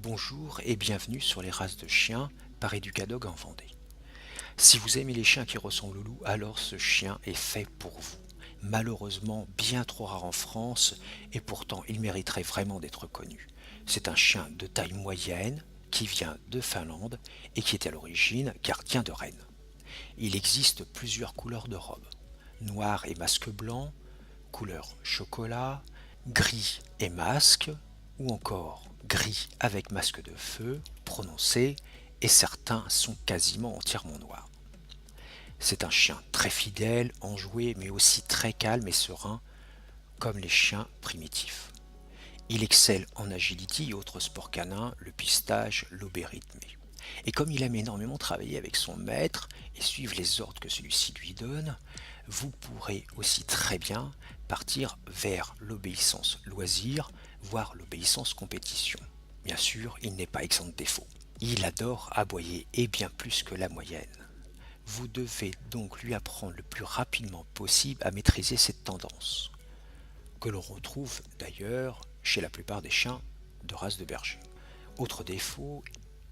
Bonjour et bienvenue sur les races de chiens par Educadog en Vendée. Si vous aimez les chiens qui ressemblent au loup, alors ce chien est fait pour vous. Malheureusement bien trop rare en France et pourtant il mériterait vraiment d'être connu. C'est un chien de taille moyenne qui vient de Finlande et qui est à l'origine gardien de rennes. Il existe plusieurs couleurs de robe. Noir et masque blanc, couleur chocolat, gris et masque, ou encore gris avec masque de feu prononcé, et certains sont quasiment entièrement noirs. C'est un chien très fidèle, enjoué, mais aussi très calme et serein, comme les chiens primitifs. Il excelle en agility et autres sports canins, le pistage, l'obé rythmé. Et comme il aime énormément travailler avec son maître et suivre les ordres que celui-ci lui donne, vous pourrez aussi très bien partir vers l'obéissance loisir, voire l'obéissance compétition. Bien sûr, il n'est pas exempt de défauts. Il adore aboyer et bien plus que la moyenne. Vous devez donc lui apprendre le plus rapidement possible à maîtriser cette tendance, que l'on retrouve d'ailleurs chez la plupart des chiens de race de berger. Autre défaut,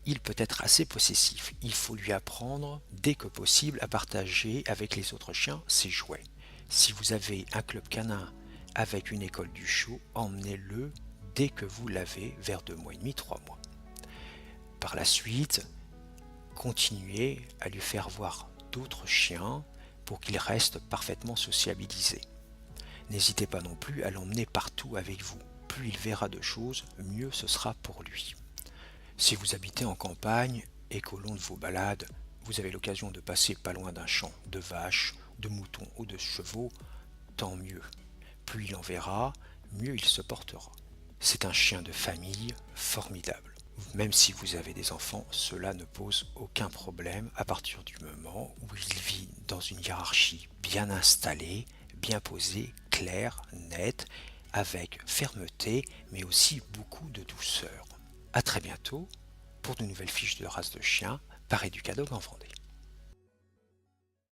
il peut être assez possessif. Il faut lui apprendre dès que possible à partager avec les autres chiens ses jouets. Si vous avez un club canin avec une école du show, emmenez-le dès que vous l'avez vers 2 mois et demi, 3 mois. Par la suite, continuez à lui faire voir d'autres chiens pour qu'il reste parfaitement sociabilisé. N'hésitez pas non plus à l'emmener partout avec vous. Plus il verra de choses, mieux ce sera pour lui. Si vous habitez en campagne et qu'au long de vos balades, vous avez l'occasion de passer pas loin d'un champ de vaches, de moutons ou de chevaux, tant mieux. Plus il en verra, mieux il se portera. C'est un chien de famille formidable. Même si vous avez des enfants, cela ne pose aucun problème à partir du moment où il vit dans une hiérarchie bien installée, bien posée, claire, nette, avec fermeté, mais aussi beaucoup de douceur. A très bientôt pour de nouvelles fiches de race de chiens par Educadog en Vendée.